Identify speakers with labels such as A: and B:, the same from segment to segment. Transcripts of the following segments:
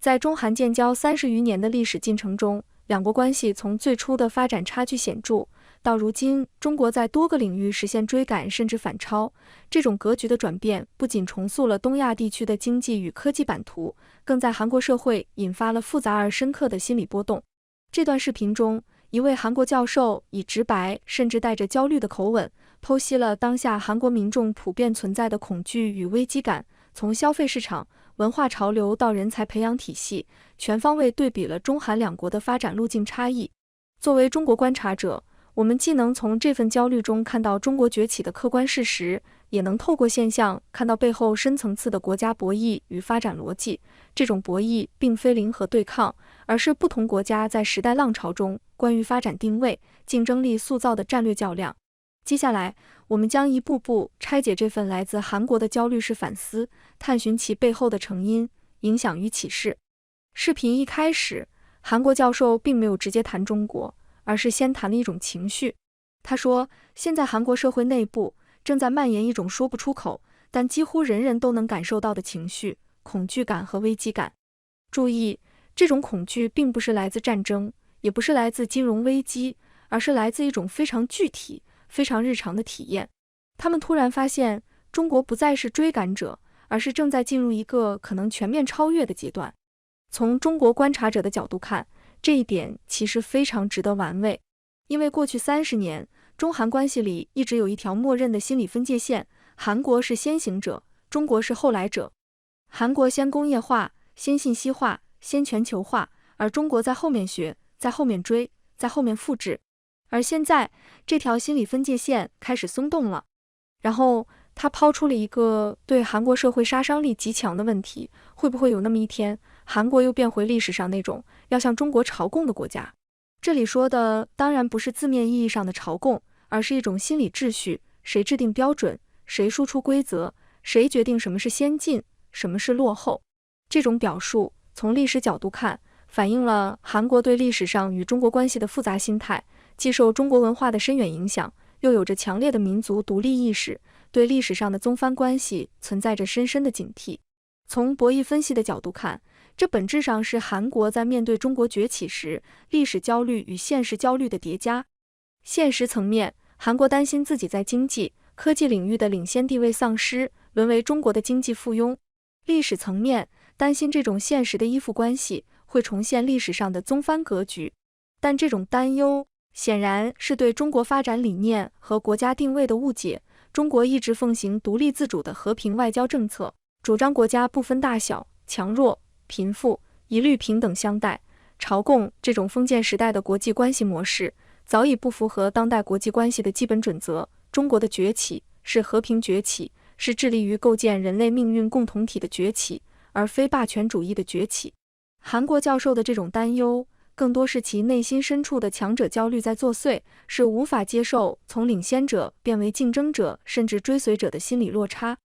A: 在中韩建交30余年的历史进程中，两国关系从最初的发展差距显著，到如今中国在多个领域实现追赶甚至反超。这种格局的转变不仅重塑了东亚地区的经济与科技版图，更在韩国社会引发了复杂而深刻的心理波动。这段视频中，一位韩国教授以直白甚至带着焦虑的口吻，剖析了当下韩国民众普遍存在的恐惧与危机感，从消费市场、文化潮流到人才培养体系，全方位对比了中韩两国的发展路径差异。作为中国观察者，我们既能从这份焦虑中看到中国崛起的客观事实，也能透过现象看到背后深层次的国家博弈与发展逻辑。这种博弈并非零和对抗，而是不同国家在时代浪潮中关于发展定位、竞争力塑造的战略较量。接下来，我们将一步步拆解这份来自韩国的焦虑式反思，探寻其背后的成因、影响与启示。视频一开始，韩国教授并没有直接谈中国，而是先谈了一种情绪。他说，现在韩国社会内部正在蔓延一种说不出口，但几乎人人都能感受到的情绪——恐惧感和危机感。注意，这种恐惧并不是来自战争，也不是来自金融危机，而是来自一种非常具体、非常日常的体验。他们突然发现，中国不再是追赶者，而是正在进入一个可能全面超越的阶段。从中国观察者的角度看，这一点其实非常值得玩味，因为过去30年，中韩关系里一直有一条默认的心理分界线：韩国是先行者，中国是后来者。韩国先工业化，先信息化，先全球化，而中国在后面学，在后面追，在后面复制。而现在，这条心理分界线开始松动了。然后他抛出了一个对韩国社会杀伤力极强的问题：会不会有那么一天，韩国又变回历史上那种要向中国朝贡的国家？这里说的当然不是字面意义上的朝贡，而是一种心理秩序，谁制定标准，谁输出规则，谁决定什么是先进，什么是落后。这种表述从历史角度看，反映了韩国对历史上与中国关系的复杂心态，既受中国文化的深远影响，又有着强烈的民族独立意识，对历史上的宗藩关系存在着深深的警惕。从博弈分析的角度看，这本质上是韩国在面对中国崛起时，历史焦虑与现实焦虑的叠加。现实层面，韩国担心自己在经济、科技领域的领先地位丧失，沦为中国的经济附庸；历史层面，担心这种现实的依附关系会重现历史上的宗藩格局。但这种担忧显然是对中国发展理念和国家定位的误解。中国一直奉行独立自主的和平外交政策，主张国家不分大小、强弱、贫富，一律平等相待。朝贡这种封建时代的国际关系模式，早已不符合当代国际关系的基本准则。中国的崛起是和平崛起，是致力于构建人类命运共同体的崛起，而非霸权主义的崛起。韩国教授的这种担忧，更多是其内心深处的强者焦虑在作祟，是无法接受从领先者变为竞争者甚至追随者的心理落差。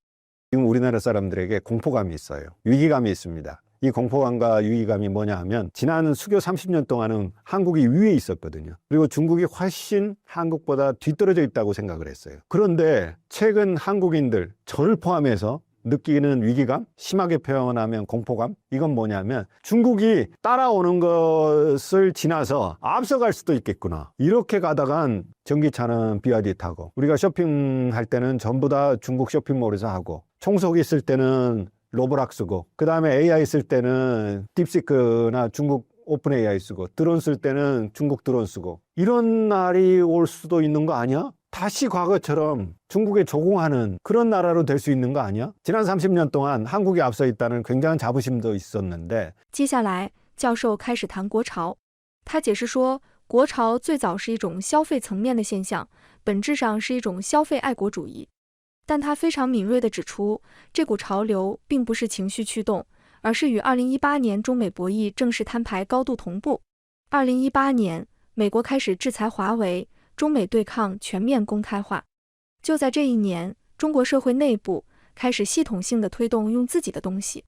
B: 지금 우리나라 사람들에게 공포감이 있어요. 위기감이 있습니다. 이 공포감과 위기감이 뭐냐 하면 지난 수교 30년 동안은 한국이 위에 있었거든요. 그리고 중국이 훨씬 한국보다 뒤떨어져 있다고 생각을 했어요. 그런데 최근 한국인들, 저를 포함해서 느끼는 위기감, 심하게 표현하면 공포감, 이건 뭐냐면 중국이 따라오는 것을 지나서 앞서갈 수도 있겠구나. 이렇게 가다간 전기차는 BYD 타고, 우리가 쇼핑할 때는 전부 다 중국 쇼핑몰에서 하고, 청소기 쓸 때는 로브락 쓰고, 그 다음에 AI 쓸 때는 딥시크나 중국 오픈 AI 쓰고, 드론 쓸 때는 중국 드론 쓰고, 이런 날이 올 수도 있는 거 아니야? 다시 과거처럼 중국에 조공하는 그런 나라로 될 수 있는 거 아니야? 지난 30년 동안 한국이 앞서 있다는 굉장한 자부심도 있었는데.
A: 接下来，教授开始谈国潮。他解释说，国潮最早是一种消费层面的现象，本质上是一种消费爱国主义。但他非常敏锐地指出，这股潮流并不是情绪驱动，而是与2018年中美博弈正式摊牌高度同步。2018年，美国开始制裁华为，中美对抗全面公开化。就在这一年，中国社会内部开始系统性地推动用自己的东西。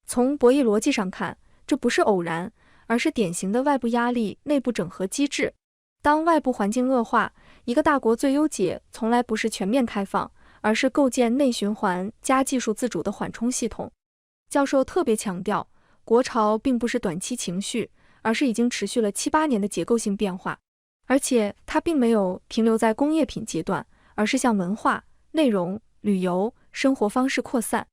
A: 从博弈逻辑上看，这不是偶然，而是典型的外部压力内部整合机制。当外部环境恶化，一个大国最优解从来不是全面开放，而是构建内循环加技术自主的缓冲系统。教授特别强调，国潮并不是短期情绪，而是已经持续了7、8年的结构性变化。而且它并没有停留在工业品阶段，而是向文化、内容、旅游、生活方式扩散。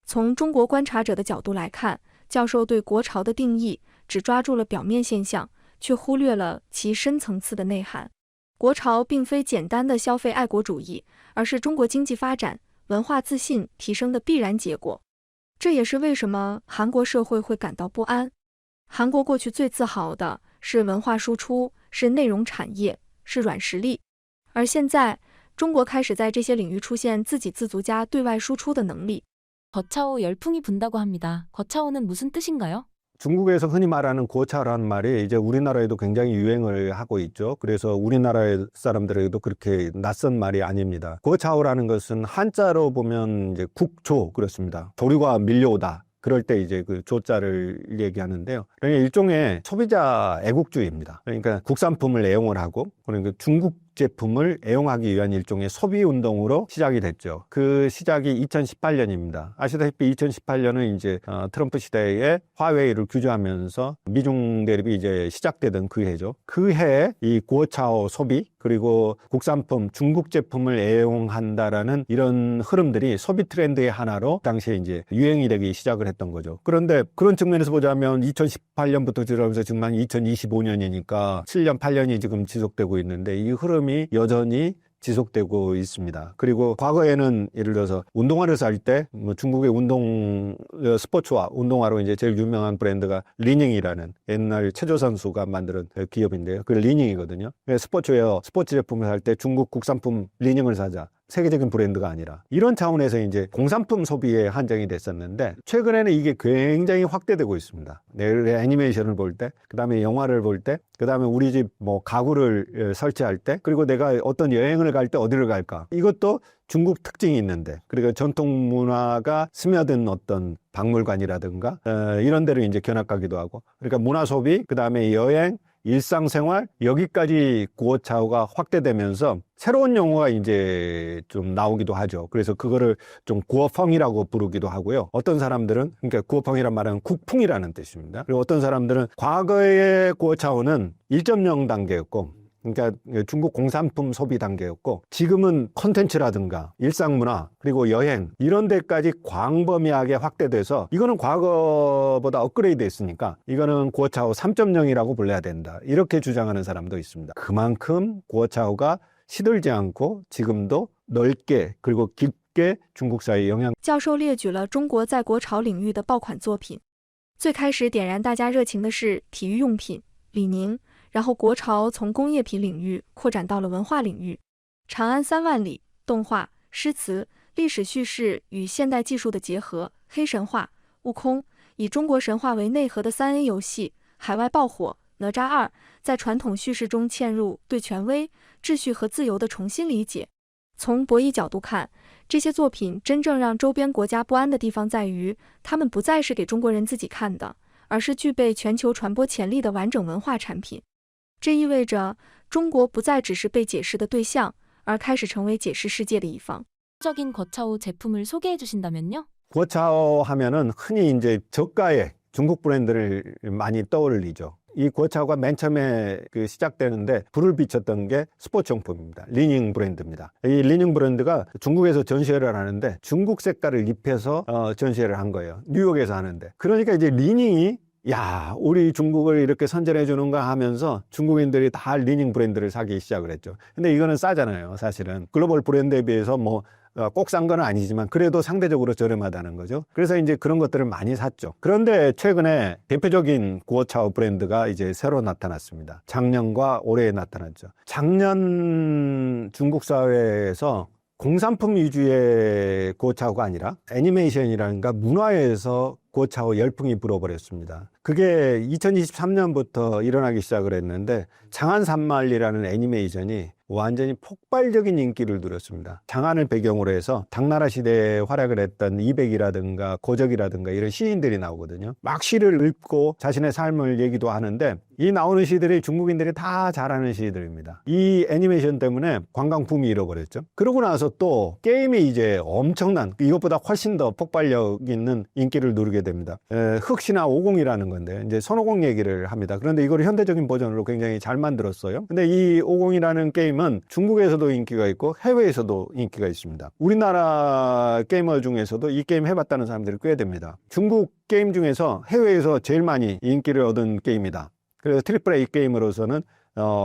A: 从中国观察者的角度来看，教授对国潮的定义只抓住了表面现象，却忽略了其深层次的内涵。国潮并非简单的消费爱国主义，而是中国经济发展、文化自信提升的必然结果。这也是为什么韩国社会会感到不安。韩国过去最自豪的是文化输出，是内容产业，是软实力。而现在，中国开始在这些领域出现自给自足加对外输出的能力。
C: 거차오 열풍이 분다고 합니다. 거차오는 무슨 뜻인가요?
B: 중국에서 흔히 말하는 고차라는 말이 이제 우리나라에도 굉장히 유행을 하고 있죠. 그래서 우리나라 사람들에게도 그렇게 낯선 말이 아닙니다. 고차오라는 것은 한자로 보면 이제 국조 그렇습니다. 조류가 밀려오다. 그럴 때 이제 그 조자를 얘기하는데요. 그러니까 일종의 소비자 애국주의입니다. 그러니까 국산품을 애용을 하고, 그러니까 중국 제품을 애용하기 위한 일종의 소비 운동으로 시작이 됐죠. 그 시작이 2018년입니다. 아시다시피 2018년은 이제 트럼프 시대에 화웨이를 규제하면서 미중 대립이 이제 시작되던 그 해죠. 그 해에 이 고차오 소비 그리고 국산품 중국 제품을 애용한다라는 이런 흐름들이 소비 트렌드의 하나로 당시에 이제 유행이 되기 시작을 했던 거죠. 그런데 그런 측면에서 보자면 2018년부터 들어가면서 지금 한 2025년이니까 7년, 8년이 지금 지속되고 있는데 이 흐름이 여전히 지속되고 있습니다. 그리고 과거에는 예를 들어서 운동화를 살 때 뭐 중국의 스포츠화 운동화로 이제 제일 유명한 브랜드가 리닝이라는 옛날 체조 선수가 만든 기업인데요. 그 리닝이거든요. 스포츠웨어, 스포츠 제품을 살 때 중국 국산품 리닝을 사자. 세계적인 브랜드가 아니라 이런 차원에서 이제 공산품 소비에 한정이 됐었는데 최근에는 이게 굉장히 확대되고 있습니다. 애니메이션을 볼 때, 그 다음에 영화를 볼 때, 그 다음에 우리 집 뭐 가구를 설치할 때, 그리고 내가 어떤 여행을 갈 때 어디를 갈까? 이것도 중국 특징이 있는데, 그리고 전통 문화가 스며든 어떤 박물관이라든가 이런 데를 이제 견학가기도 하고, 그러니까 문화 소비, 그 다음에 여행, 일상생활 여기까지 고차오가 확대되면서 새로운 용어가 이제 좀 나오기도 하죠. 그래서 그거를 좀 구어펑이라고 부르기도 하고요. 어떤 사람들은 그러니까 구어펑이란 말은 국풍이라는 뜻입니다. 그리고 어떤 사람들은 과거의 고차오는 1.0 단계였고 그러니까 중국 공산품 소비 단계였고 지금은 콘텐츠라든가 일상문화 그리고 여행 이런 데까지 광범위하게 확대돼서 이거는 과거보다 업그레이드 했으니까 이거는 고차오 3.0이라고 불러야 된다. 이렇게 주장하는 사람도 있습니다. 그만큼 고차오가 시들지 않고 지금도 넓게 그리고 깊게 중국 사회에 영향。
A: 教授列举了中国在国潮领域的爆款作品。最开始点燃大家热情的是体育用品李宁，然后国潮从工业品领域扩展到了文化领域。长安3万里、动画、诗词、历史叙事与现代技术的结合，黑神话、悟空，以中国神话为内核的3A 游戏，海外爆火。哪吒2在传统叙事中嵌入对权威、秩序和自由的重新理解。从博弈角度看，这些作品真正让周边国家不安的地方在于，他们不再是给中国人自己看的，而是具备全球传播潜力的完整文化产品。这意味着中国不再只是被解释的对象，而开始成为解释世界的一方。
C: 적인 거차오 제품을 소개해 주신다면요?
B: 고차오 하면은 흔히 이제 저가의 중국 브랜드를 많이 떠올리죠. 이 고차오가 맨 처음에 시작되는데 불을 비췄던 게 스포츠용품입니다. 리닝 브랜드입니다. 이 리닝 브랜드가 중국에서 전시회를 하는데 중국 색깔을 입혀서 전시회를 한 거예요. 뉴욕에서 하는데. 그러니까 이제 리닝이 야, 우리 중국을 이렇게 선전해 주는가 하면서 중국인들이 다 리닝 브랜드를 사기 시작을 했죠. 근데 이거는 싸잖아요, 사실은. 글로벌 브랜드에 비해서 뭐 꼭 싼 건 아니지만 그래도 상대적으로 저렴하다는 거죠. 그래서 이제 그런 것들을 많이 샀죠. 그런데 최근에 대표적인 고차오 브랜드가 이제 새로 나타났습니다. 작년과 올해에 나타났죠. 작년 중국 사회에서 공산품 위주의 고차오가 아니라 애니메이션이라든가 문화에서 고차오 열풍이 불어버렸습니다. 그게 2023년부터 일어나기 시작을 했는데 장안 산만리라는 애니메이션이 완전히 폭발적인 인기를 누렸습니다. 장안을 배경으로 해서 당나라 시대에 활약을 했던 이백이라든가 고적이라든가 이런 시인들이 나오거든요. 막 시를 읊고 자신의 삶을 얘기도 하는데 이 나오는 시들이 중국인들이 다 잘 아는 시들입니다. 이 애니메이션 때문에 관광 붐이 일어버렸죠. 그러고 나서 또 게임이 이제 엄청난 이것보다 훨씬 더 폭발력 있는 인기를 누리게 됩니다. 흑신화 50이라는 건데 이제 손오공 얘기를 합니다. 그런데 이걸 현대적인 버전으로 굉장히 잘 만들었어요. 근데 이 50이라는 게임은 중국에서도 인기가 있고 해외에서도 인기가 있습니다. 우리나라 게이머 중에서도 이 게임 해봤다는 사람들이 꽤 됩니다. 중국 게임 중에서 해외에서 제일 많이 인기를 얻은 게임이다. 그래서 트리플 A 게임으로서는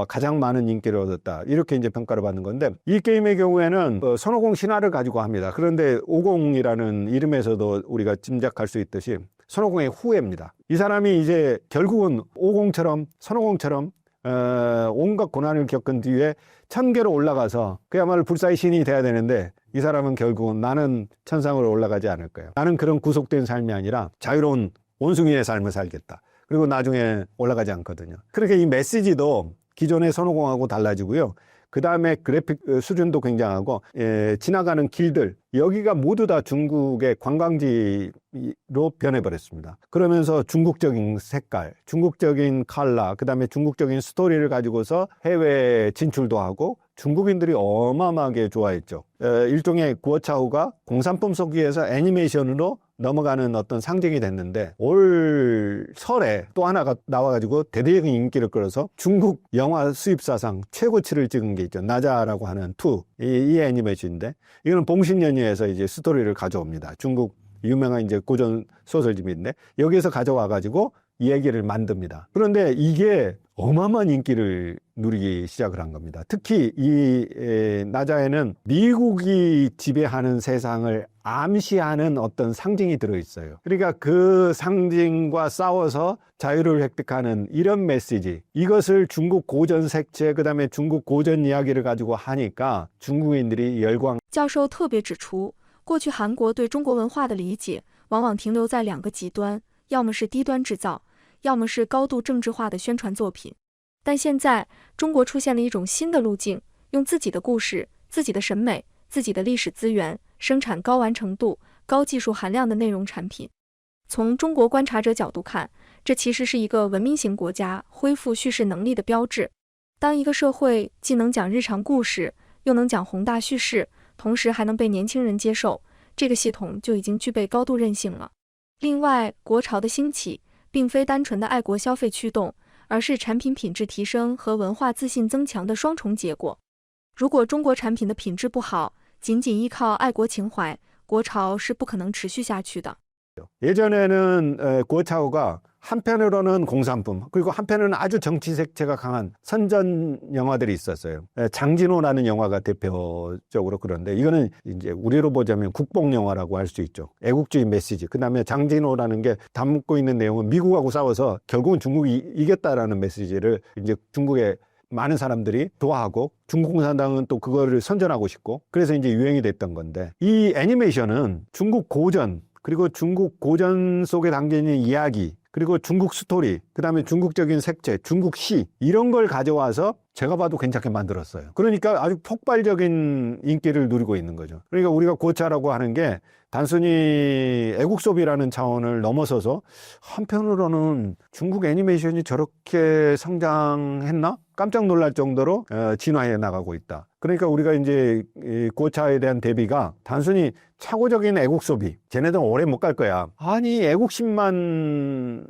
B: 가장 많은 인기를 얻었다. 이렇게 이제 평가를 받는 건데, 이 게임의 경우에는 손오공 신화를 가지고 합니다. 그런데 50이라는 이름에서도 우리가 짐작할 수 있듯이 손오공의 후예입니다. 이 사람이 이제 결국은 50처럼 손오공처럼 온갖 고난을 겪은 뒤에 천계로 올라가서 그야말로 불사의 신이 돼야 되는데, 이 사람은 결국은 나는 천상으로 올라가지 않을 거예요. 나는 그런 구속된 삶이 아니라 자유로운 원숭이의 삶을 살겠다. 그리고 나중에 올라가지 않거든요. 그렇게 이 메시지도 기존의 손오공하고 달라지고요. 그 다음에 그래픽 수준도 굉장하고, 지나가는 길들, 여기가 모두 다 중국의 관광지로 변해버렸습니다. 그러면서 중국적인 색깔, 중국적인 컬러, 그 다음에 중국적인 스토리를 가지고서 해외 진출도 하고, 중국인들이 어마어마하게 좋아했죠. 일종의 구어차오가 공산품 속위에서 애니메이션으로 넘어가는 어떤 상징이 됐는데, 올 설에 또 하나가 나와가지고 대대적인 인기를 끌어서 중국 영화 수입사상 최고치를 찍은 게 있죠. 나자라고 하는 이 애니메이션인데, 이거는 봉신연희에서 이제 스토리를 가져옵니다. 중국 유명한 이제 고전 소설집인데, 여기에서 가져와가지고 이 얘기를 만듭니다. 그런데 이게 어마어마한 인기를 누리기 시작을 한 겁니다. 특히 이 나자에는 미국이 지배하는 세상을 암시하는 어떤 상징이 들어있어요. 그러니까 그 상징과 싸워서 자유를 획득하는 이런 메시지, 이것을 중국 고전 색채, 그 다음에 중국 고전 이야기를 가지고 하니까 중국인들이 열광.
A: 教授特别指出，过去韩国对中国文化的理解往往停留在两个极端，要么是低端制造，要么是高度政治化的宣传作品。但现在中国出现了一种新的路径，用自己的故事、自己的审美、自己的历史资源，生产高完成度、高技术含量的内容产品。从中国观察者角度看，这其实是一个文明型国家恢复叙事能力的标志。当一个社会既能讲日常故事，又能讲宏大叙事，同时还能被年轻人接受，这个系统就已经具备高度韧性了。另外，国潮的兴起并非单纯的爱国消费驱动，而是产品品质提升和文化自信增强的双重结果。如果中国产品的品质不好，仅仅依靠爱国情怀，国潮是不可能持续下去的。
B: 예전에는 구어차오가 한편으로는 공산품, 그리고 한편으로는 아주 정치 색채가 강한 선전 영화들이 있었어요. 장진호라는 영화가 대표적으로 그런데, 이거는 이제 우리로 보자면 국뽕 영화라고 할 수 있죠. 애국주의 메시지. 그 다음에 장진호라는 게 담고 있는 내용은 미국하고 싸워서 결국은 중국이 이겼다라는 메시지를 이제 중국의 많은 사람들이 좋아하고, 중국 공산당은 또 그거를 선전하고 싶고, 그래서 이제 유행이 됐던 건데, 이 애니메이션은 중국 고전, 그리고 중국 고전 속에 담겨있는 이야기, 그리고 중국 스토리, 그 다음에 중국적인 색채, 중국 시, 이런 걸 가져와서 제가 봐도 괜찮게 만들었어요. 그러니까 아주 폭발적인 인기를 누리고 있는 거죠. 그러니까 우리가 고차라고 하는 게 단순히 애국 소비라는 차원을 넘어서서 한편으로는 중국 애니메이션이 저렇게 성장했나? 깜짝 놀랄 정도로 진화해 나가고 있다. 그러니까 우리가 이제 고차에 대한 대비가 단순히 차고적인 애국 소비, 쟤네들은 오래 못 갈 거야. 아니, 애국심만으로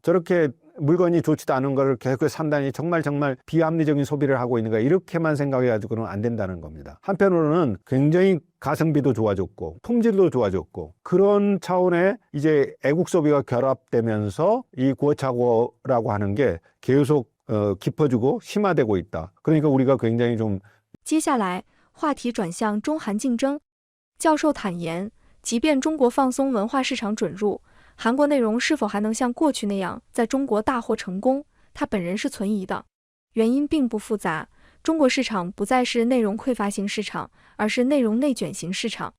B: 저렇게 물건이 좋지도 않은 거를 계속 산다니 정말 비합리적인 소비를 하고 있는 거야. 이렇게만 생각해가지고는 안 된다는 겁니다. 한편으로는 굉장히 가성비도 좋아졌고 품질도 좋아졌고, 그런 차원의 이제 애국 소비가 결합되면서 이 구어차고라고 하는 게 계속 깊어지고 심화되고 있다. 그러니까 우리가 굉장히 좀
A: 接下来话题转向中韩竞争。教授坦言，即便中国放松文化市场准入，韩国内容是否还能像过去那样在中国大获成功，他本人是存疑的。原因并不复杂，中国市场不再是内容匮乏型市场，而是内容内卷型市场。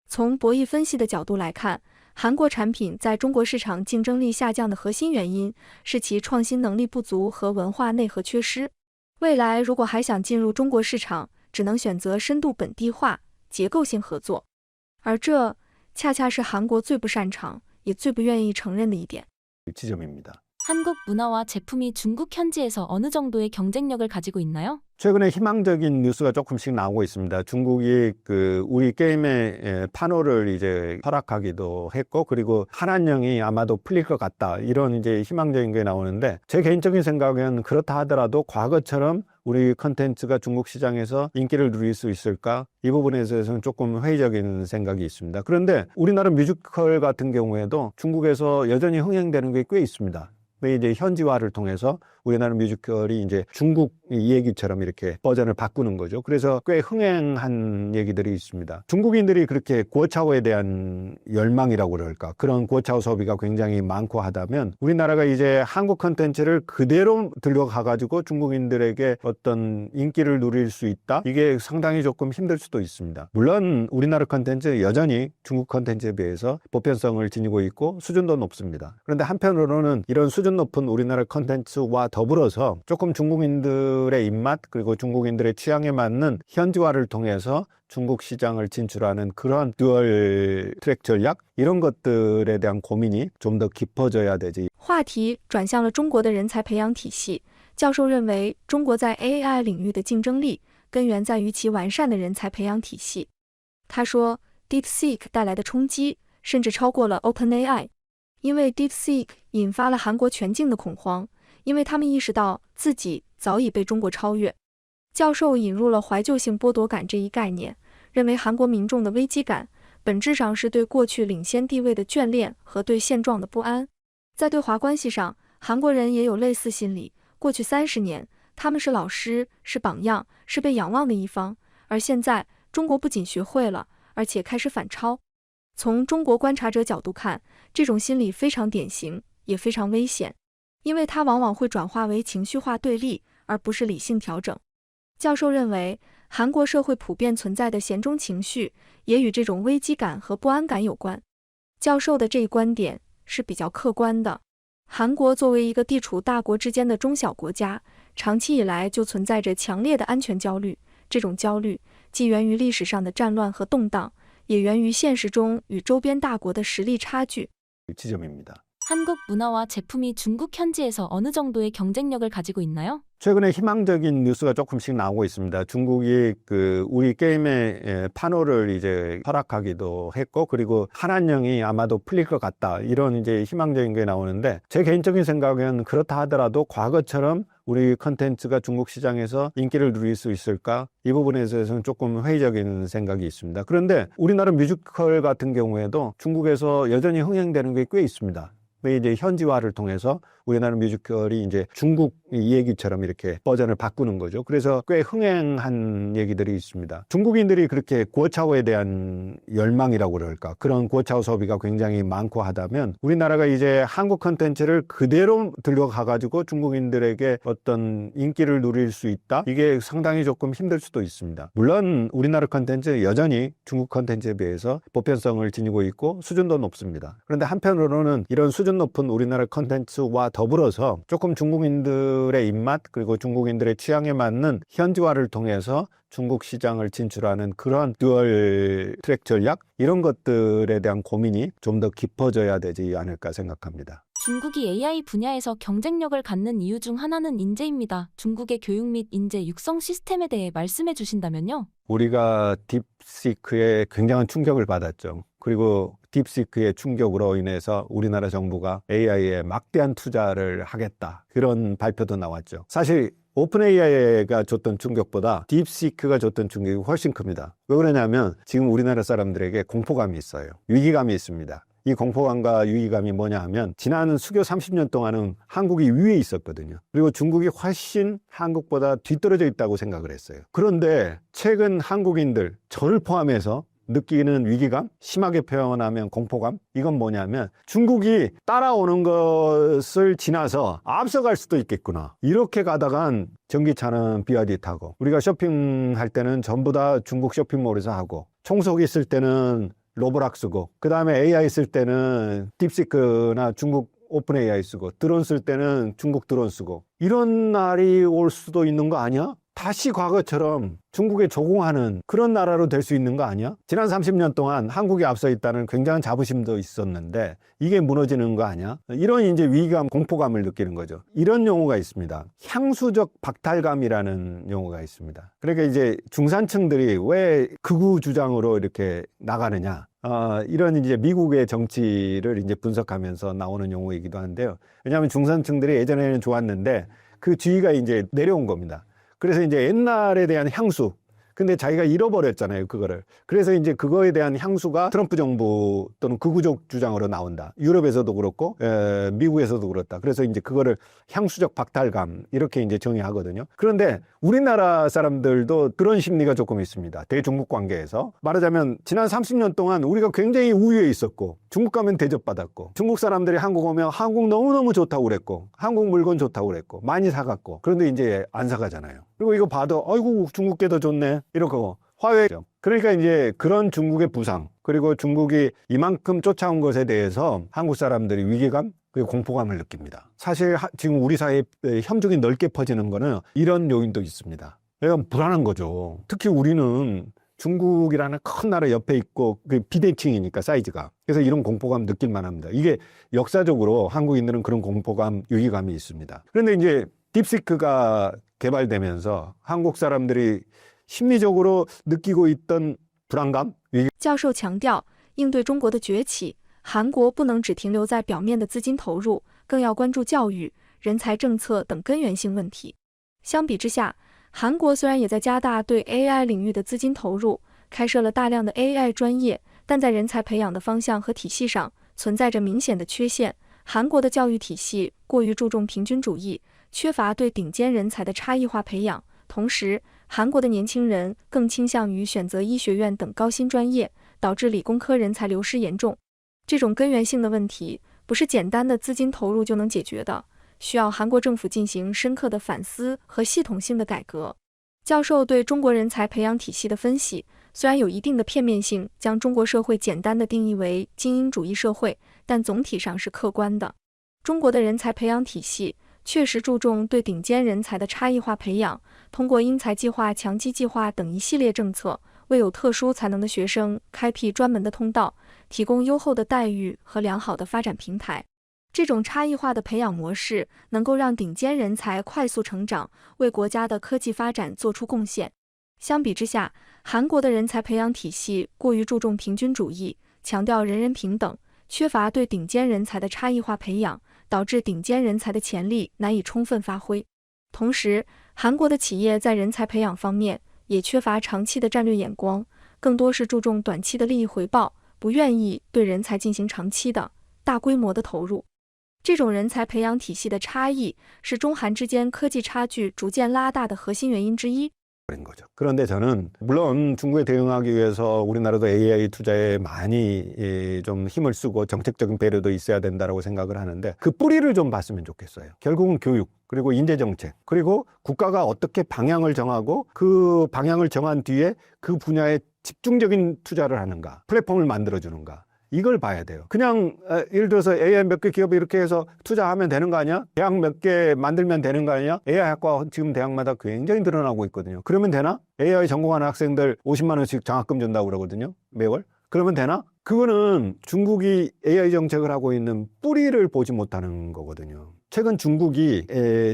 A: 从博弈分析的角度来看，韩国产品在中国市场竞争力下降的核心原因是其创新能力不足和文化内核缺失。未来如果还想进入中国市場，只能选择深度本地化、结构性合作，而这恰恰是韩国最不擅长也最不愿意承认的一点。
B: 지점입니다.
C: 한국 문화와 제품이 중국 현지에서 어느 정도의 경쟁력을 가지고 있나요?
B: 최근에 희망적인 뉴스가 조금씩 나오고 있습니다. 중국이 우리 게임의 판호를 이제 허락하기도 했고, 그리고 한한령이 아마도 풀릴 것 같다. 이런 이제 희망적인 게 나오는데, 제 개인적인 생각은 그렇다 하더라도 과거처럼 우리 컨텐츠가 중국 시장에서 인기를 누릴 수 있을까? 이 부분에 대해서는 조금 회의적인 생각이 있습니다. 그런데 우리나라 뮤지컬 같은 경우에도 중국에서 여전히 흥행되는 게 꽤 있습니다. 이제 현지화를 통해서 우리나라 뮤지컬이 이제 중국 얘기처럼 이렇게 버전을 바꾸는 거죠. 그래서 꽤 흥행한 얘기들이 있습니다. 중국인들이 그렇게 고차오에 대한 열망이라고 그럴까, 그런 고차오 소비가 굉장히 많고 하다면 우리나라가 이제 한국 컨텐츠를 그대로 들려가가지고 중국인들에게 어떤 인기를 누릴 수 있다? 이게 상당히 조금 힘들 수도 있습니다. 물론 우리나라 컨텐츠 여전히 중국 컨텐츠에 비해서 보편성을 지니고 있고 수준도 높습니다. 그런데 한편으로는 이런 수준 높은 우리나라 컨텐츠와 더불어서 조금 중국인들의 입맛 그리고 중국인들의 취향에 맞는 현지화를 통해서 중국 시장을 진출하는 그런 듀얼 트랙 전략, 이런 것들에 대한 고민이 좀 더 깊어져야 되지.
A: 话题转向了中国的人才培养体系。教授认为，中国在 AI 领域的竞争力根源在于其完善的人才培养体系。他说 ，DeepSeek 带来的冲击甚至超过了 OpenAI， 因为 DeepSeek 引发了韩国全境的恐慌。因为他们意识到自己早已被中国超越。教授引入了怀旧性剥夺感这一概念，认为韩国民众的危机感本质上是对过去领先地位的眷恋和对现状的不安。在对华关系上，韩国人也有类似心理。过去30年，他们是老师，是榜样，是被仰望的一方，而现在，中国不仅学会了，而且开始反超。从中国观察者角度看，这种心理非常典型，也非常危险。因为它往往会转化为情绪化对立，而不是理性调整。教授认为，韩国社会普遍存在的闲中情绪也与这种危机感和不安感有关。教授的这一观点是比较客观的。韩国作为一个地处大国之间的中小国家，长期以来就存在着强烈的安全焦虑。这种焦虑既源于历史上的战乱和动荡，也源于现实中与周边大国的实力差距。
B: 지점입니다.
C: 한국 문화와 제품이 중국 현지에서 어느 정도의 경쟁력을 가지고 있나요?
B: 최근에 희망적인 뉴스가 조금씩 나오고 있습니다. 중국이 우리 게임의 판호를 이제 허락하기도 했고, 그리고 한한령이 아마도 풀릴 것 같다. 이런 이제 희망적인 게 나오는데, 제 개인적인 생각은 그렇다 하더라도 과거처럼 우리 컨텐츠가 중국 시장에서 인기를 누릴 수 있을까? 이 부분에 대해서는 조금 회의적인 생각이 있습니다. 그런데 우리나라 뮤지컬 같은 경우에도 중국에서 여전히 흥행되는 게 꽤 있습니다. 이제 현지화를 통해서 우리나라 뮤지컬이 이제 중국 얘기처럼 이렇게 버전을 바꾸는 거죠. 그래서 꽤 흥행한 얘기들이 있습니다. 중국인들이 그렇게 고차오에 대한 열망이라고 그럴까, 그런 고차오 소비가 굉장히 많고 하다면 우리나라가 이제 한국 컨텐츠를 그대로 들려가가지고 중국인들에게 어떤 인기를 누릴 수 있다? 이게 상당히 조금 힘들 수도 있습니다. 물론 우리나라 컨텐츠 여전히 중국 컨텐츠에 비해서 보편성을 지니고 있고 수준도 높습니다. 그런데 한편으로는 이런 수준 높은 우리나라 컨텐츠와 더불어서 조금 중국인들의 입맛 그리고 중국인들의 취향에 맞는 현지화를 통해서 중국 시장을 진출하는 그런 듀얼 트랙 전략, 이런 것들에 대한 고민이 좀 더 깊어져야 되지 않을까 생각합니다.
C: 중국이 AI 분야에서 경쟁력을 갖는 이유 중 하나는 인재입니다. 중국의 교육 및 인재 육성 시스템에 대해 말씀해 주신다면요?
B: 우리가 딥시크에 굉장한 충격을 받았죠. 그리고 딥시크의 충격으로 인해서 우리나라 정부가 AI에 막대한 투자를 하겠다, 그런 발표도 나왔죠. 사실 오픈 AI가 줬던 충격보다 딥시크가 줬던 충격이 훨씬 큽니다. 왜 그러냐면 지금 우리나라 사람들에게 공포감이 있어요. 위기감이 있습니다. 이 공포감과 위기감이 뭐냐 하면, 지난 수교 30년 동안은 한국이 위에 있었거든요. 그리고 중국이 훨씬 한국보다 뒤떨어져 있다고 생각을 했어요. 그런데 최근 한국인들, 저를 포함해서 느끼는 위기감, 심하게 표현하면 공포감, 이건 뭐냐면 중국이 따라오는 것을 지나서 앞서갈 수도 있겠구나. 이렇게 가다간 전기차는 BYD 타고, 우리가 쇼핑할 때는 전부 다 중국 쇼핑몰에서 하고, 청소기 쓸 때는 로브락 쓰고, 그 다음에 AI 쓸 때는 딥시크나 중국 오픈 AI 쓰고, 드론 쓸 때는 중국 드론 쓰고, 이런 날이 올 수도 있는 거 아니야? 다시 과거처럼 중국에 조공하는 그런 나라로 될 수 있는 거 아니야? 지난 30년 동안 한국이 앞서 있다는 굉장한 자부심도 있었는데 이게 무너지는 거 아니야? 이런 이제 위기감, 공포감을 느끼는 거죠. 이런 용어가 있습니다. 향수적 박탈감이라는 용어가 있습니다. 그러니까 이제 중산층들이 왜 극우 주장으로 이렇게 나가느냐? 이런 이제 미국의 정치를 이제 분석하면서 나오는 용어이기도 한데요. 왜냐하면 중산층들이 예전에는 좋았는데 그 주의가 이제 내려온 겁니다. 그래서 이제 옛날에 대한 향수, 근데 자기가 잃어버렸잖아요, 그거를. 그래서 이제 그거에 대한 향수가 트럼프 정부 또는 극우적 주장으로 나온다. 유럽에서도 그렇고, 미국에서도 그렇다. 그래서 이제 그거를 향수적 박탈감, 이렇게 이제 정의하거든요. 그런데 우리나라 사람들도 그런 심리가 조금 있습니다. 대중국 관계에서. 말하자면, 지난 30년 동안 우리가 굉장히 우위에 있었고, 중국 가면 대접받았고, 중국 사람들이 한국 오면 한국 너무너무 좋다고 그랬고, 한국 물건 좋다고 그랬고, 많이 사갔고, 그런데 이제 안 사가잖아요. 그리고 이거 봐도, 아이고, 중국 게 더 좋네. 이러고 화해죠. 그러니까 이제 그런 중국의 부상, 그리고 중국이 이만큼 쫓아온 것에 대해서 한국 사람들이 위기감, 그리고 공포감을 느낍니다. 사실 지금 우리 사회에 혐중이 넓게 퍼지는 거는 이런 요인도 있습니다. 그러니까 불안한 거죠. 특히 우리는 중국이라는 큰 나라 옆에 있고 그 비대칭이니까 사이즈가. 그래서 이런 공포감 느낄 만합니다. 이게 역사적으로 한국인들은 그런 공포감, 위기감이 있습니다. 그런데 이제 딥시크가 개발되면서 한국 사람들이 심리적으로 느끼고 있던 불안감?
A: 教授强调，应对中国的崛起，韩国不能只停留在表面的资金投入，更要关注教育、人才政策等根源性问题。相比之下，韩国虽然也在加大对 AI 领域的资金投入，开设了大量的 AI 专业，但在人才培养的方向和体系上存在着明显的缺陷。韩国的教育体系过于注重平均主义，缺乏对顶尖人才的差异化培养。同时，韩国的年轻人更倾向于选择医学院等高薪专业，导致理工科人才流失严重。这种根源性的问题不是简单的资金投入就能解决的，需要韩国政府进行深刻的反思和系统性的改革。教授对中国人才培养体系的分析，虽然有一定的片面性，将中国社会简单的定义为精英主义社会，但总体上是客观的。中国的人才培养体系确实注重对顶尖人才的差异化培养，通过英才计划、强基计划等一系列政策，为有特殊才能的学生开辟专门的通道，提供优厚的待遇和良好的发展平台。这种差异化的培养模式能够让顶尖人才快速成长，为国家的科技发展做出贡献。相比之下，韩国的人才培养体系过于注重平均主义，强调人人平等，缺乏对顶尖人才的差异化培养，导致顶尖人才的潜力难以充分发挥。同时，韩国的企业在人才培养方面也缺乏长期的战略眼光，更多是注重短期的利益回报，不愿意对人才进行长期的、大规模的投入。这种人才培养体系的差异是中韩之间科技差距逐渐拉大的核心原因之一。
B: 거죠. 그런데 저는 물론 중국에 대응하기 위해서 우리나라도 AI 투자에 많이 좀 힘을 쓰고 정책적인 배려도 있어야 된다고 생각을 하는데 그 뿌리를 좀 봤으면 좋겠어요. 결국은 교육, 그리고 인재정책, 그리고 국가가 어떻게 방향을 정하고 그 방향을 정한 뒤에 그 분야에 집중적인 투자를 하는가, 플랫폼을 만들어주는가, 이걸 봐야 돼요. 그냥 예를 들어서 AI 몇 개 기업이 이렇게 해서 투자하면 되는 거 아니야? 대학 몇 개 만들면 되는 거 아니야? AI 학과 지금 대학마다 굉장히 늘어나고 있거든요. 그러면 되나? AI 전공하는 학생들 50만 원씩 장학금 준다고 그러거든요. 매월. 그러면 되나? 그거는 중국이 AI 정책을 하고 있는 뿌리를 보지 못하는 거거든요. 최근 중국이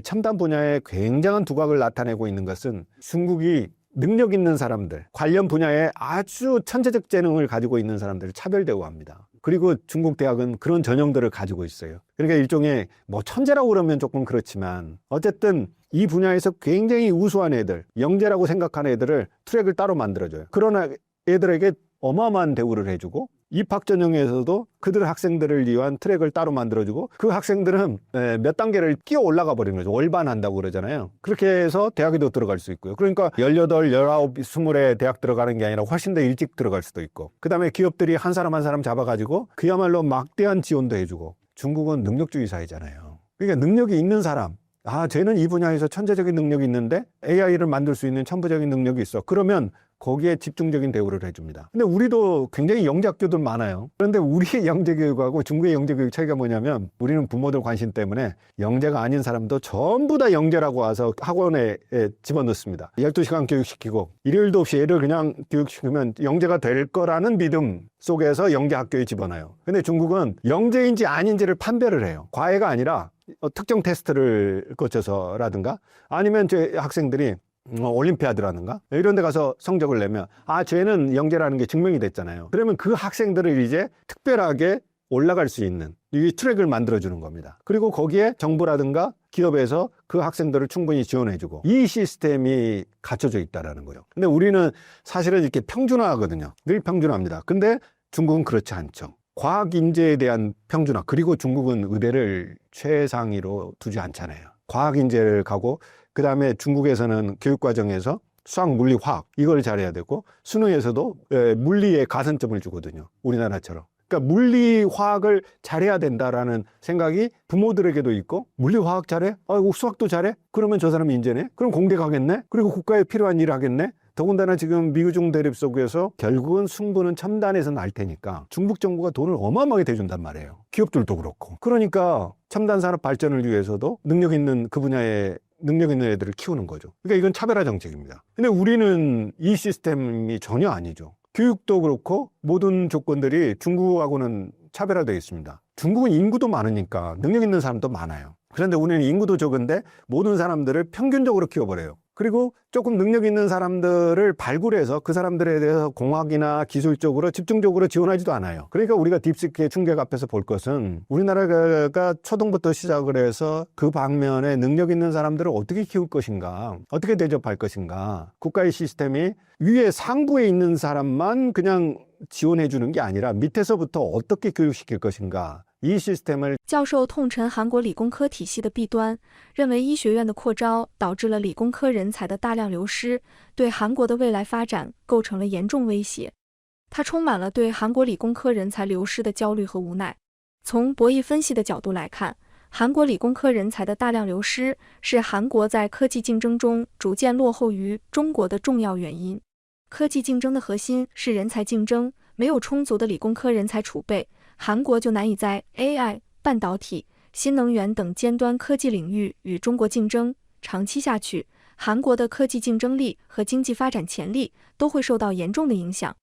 B: 첨단 분야에 굉장한 두각을 나타내고 있는 것은 중국이 능력 있는 사람들, 관련 분야에 아주 천재적 재능을 가지고 있는 사람들을 차별 대우합니다. 그리고 중국 대학은 그런 전형들을 가지고 있어요. 그러니까 일종의 뭐 천재라고 그러면 조금 그렇지만 어쨌든 이 분야에서 굉장히 우수한 애들, 영재라고 생각하는 애들을 트랙을 따로 만들어줘요. 그런 애들에게 어마어마한 대우를 해주고 입학 전형에서도 그들 학생들을 위한 트랙을 따로 만들어주고 그 학생들은 몇 단계를 끼어 올라가 버리는 거죠. 월반한다고 그러잖아요. 그렇게 해서 대학에도 들어갈 수 있고요. 그러니까 18, 19, 20에 대학 들어가는 게 아니라 훨씬 더 일찍 들어갈 수도 있고 그 다음에 기업들이 한 사람 한 사람 잡아가지고 그야말로 막대한 지원도 해주고 중국은 능력주의 사회잖아요. 그러니까 능력이 있는 사람 쟤는 이 분야에서 천재적인 능력이 있는데 AI를 만들 수 있는 천부적인 능력이 있어. 그러면 거기에 집중적인 대우를 해줍니다. 근데 우리도 굉장히 영재학교들 많아요. 그런데 우리의 영재교육하고 중국의 영재교육 차이가 뭐냐면 우리는 부모들 관심 때문에 영재가 아닌 사람도 전부 다 영재라고 와서 학원에 집어넣습니다. 12시간 교육시키고 일요일도 없이 애를 그냥 교육시키면 영재가 될 거라는 믿음 속에서 영재학교에 집어넣어요. 근데 중국은 영재인지 아닌지를 판별을 해요. 과외가 아니라 특정 테스트를 거쳐서라든가 아니면 제 학생들이 올림피아드라든가 이런 데 가서 성적을 내면 쟤는 영재라는 게 증명이 됐잖아요. 그러면 그 학생들을 이제 특별하게 올라갈 수 있는 이 트랙을 만들어주는 겁니다. 그리고 거기에 정부라든가 기업에서 그 학생들을 충분히 지원해주고 이 시스템이 갖춰져 있다는 거예요. 근데 우리는 사실은 이렇게 평준화하거든요. 늘 평준화합니다. 근데 중국은 그렇지 않죠. 과학 인재에 대한 평준화, 그리고 중국은 의대를 최상위로 두지 않잖아요. 과학 인재를 가고 그 다음에 중국에서는 교육과정에서 수학, 물리, 화학 이걸 잘해야 되고 수능에서도 물리에 가산점을 주거든요. 우리나라처럼. 그러니까 물리, 화학을 잘해야 된다라는 생각이 부모들에게도 있고 물리, 화학 잘해? 수학도 잘해? 그러면 저 사람이 인재네? 그럼 공대 가겠네? 그리고 국가에 필요한 일 하겠네? 더군다나 지금 미중 대립 속에서 결국은 승부는 첨단에서 날 테니까 중국 정부가 돈을 어마어마하게 대준단 말이에요. 기업들도 그렇고. 그러니까 첨단 산업 발전을 위해서도 능력 있는 그 분야에 능력 있는 애들을 키우는 거죠. 그러니까 이건 차별화 정책입니다. 근데 우리는 이 시스템이 전혀 아니죠. 교육도 그렇고 모든 조건들이 중국하고는 차별화되어 있습니다. 중국은 인구도 많으니까 능력 있는 사람도 많아요. 그런데 우리는 인구도 적은데 모든 사람들을 평균적으로 키워버려요. 그리고 조금 능력 있는 사람들을 발굴해서 그 사람들에 대해서 공학이나 기술적으로 집중적으로 지원하지도 않아요. 그러니까 우리가 딥시크의 충격 앞에서 볼 것은 우리나라가 초등부터 시작을 해서 그 방면에 능력 있는 사람들을 어떻게 키울 것인가, 어떻게 대접할 것인가, 국가의 시스템이 위에 상부에 있는 사람만 그냥 지원해 주는 게 아니라 밑에서부터 어떻게 교육시킬 것인가, 이 시스템을
A: 教授痛陈韩国理工科体系的弊端，认为医学院的扩招导致了理工科人才的大量流失，对韩国的未来发展构成了严重威胁。他充满了对韩国理工科人才流失的焦虑和无奈。从博弈分析的角度来看，韩国理工科人才的大量流失是韩国在科技竞争中逐渐落后于中国的重要原因。科技竞争的核心是人才竞争，没有充足的理工科人才储备，韩国就难以在 AI、半导体、新能源等尖端科技领域与中国竞争。长期下去，韩国的科技竞争力和经济发展潜力都会受到严重的影响。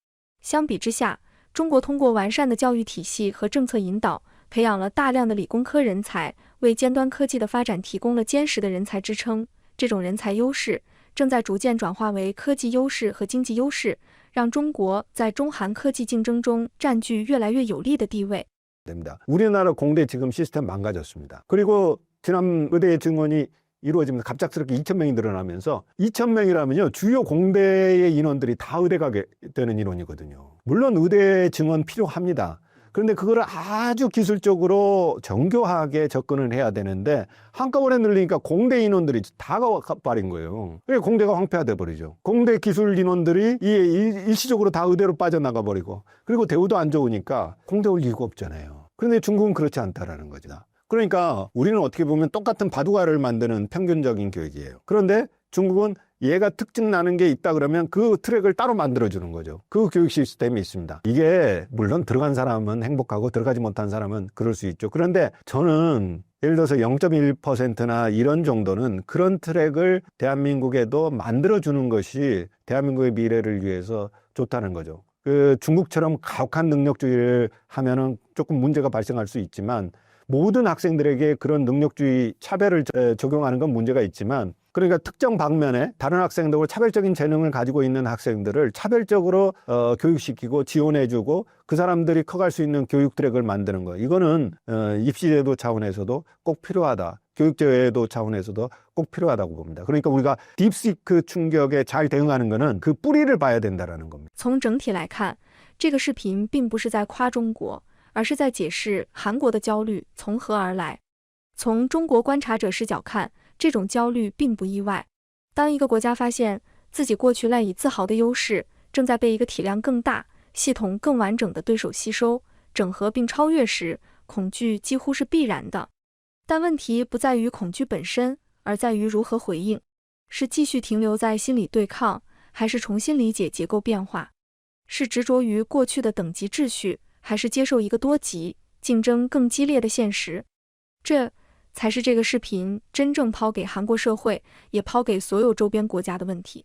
A: 相比之下，中国通过完善的教育体系和政策引导，培养了大量的理工科人才，为尖端科技的发展提供了坚实的人才支撑。这种人才优势正在逐渐转化为科技优势和经济优势，让中国在中韩科技竞争中占据越来越有利的地位。
B: 됩니다. 우리나라 공대 지금 시스템 망가졌습니다. 그리고 지난 의대 증원이 이루어지면서 갑작스럽게 2,000명이 늘어나면서 2,000명이라면요 주요 공대의 인원들이 다 의대 가게 되는 인원이거든요. 물론 의대 증원 필요합니다. 그런데 그걸 아주 기술적으로 정교하게 접근을 해야 되는데 한꺼번에 늘리니까 공대 인원들이 다 가버린 거예요. 그러니까 공대가 황폐화돼 버리죠. 공대 기술 인원들이 일시적으로 다 의대로 빠져나가 버리고, 그리고 대우도 안 좋으니까 공대 올 이유가 없잖아요. 그런데 중국은 그렇지 않다라는 거죠. 그러니까 우리는 어떻게 보면 똑같은 바둑알을 만드는 평균적인 교육이에요. 그런데 중국은 얘가 특징 나는 게 있다 그러면 그 트랙을 따로 만들어주는 거죠. 그 교육 시스템이 있습니다. 이게 물론 들어간 사람은 행복하고 들어가지 못한 사람은 그럴 수 있죠. 그런데 저는 예를 들어서 0.1%나 이런 정도는 그런 트랙을 대한민국에도 만들어주는 것이 대한민국의 미래를 위해서 좋다는 거죠. 그 중국처럼 가혹한 능력주의를 하면은 조금 문제가 발생할 수 있지만 모든 학생들에게 그런 능력주의 차별을 적용하는 건 문제가 있지만, 그러니까 특정 방면에 다른 학생들과 차별적인 재능을 가지고 있는 학생들을 차별적으로 교육시키고 지원해주고 그 사람들이 커갈 수 있는 교육 트랙을 만드는 거, 이거는 입시제도 차원에서도 꼭 필요하다. 교육제도 차원에서도 꼭 필요하다고 봅니다. 그러니까 우리가 딥시크 충격에 잘 대응하는 거는 그 뿌리를 봐야 된다는 겁니다.
A: 从整体来看，这个视频并不是在夸中国，而是在解释韩国的焦虑从何而来。从中国观察者视角看，这种焦虑并不意外。当一个国家发现自己过去赖以自豪的优势正在被一个体量更大、系统更完整的对手吸收、整合并超越时，恐惧几乎是必然的。但问题不在于恐惧本身，而在于如何回应。是继续停留在心理对抗，还是重新理解结构变化？是执着于过去的等级秩序，还是接受一个多级、竞争更激烈的现实？这才是这个视频真正抛给韩国社会，也抛给所有周边国家的问题。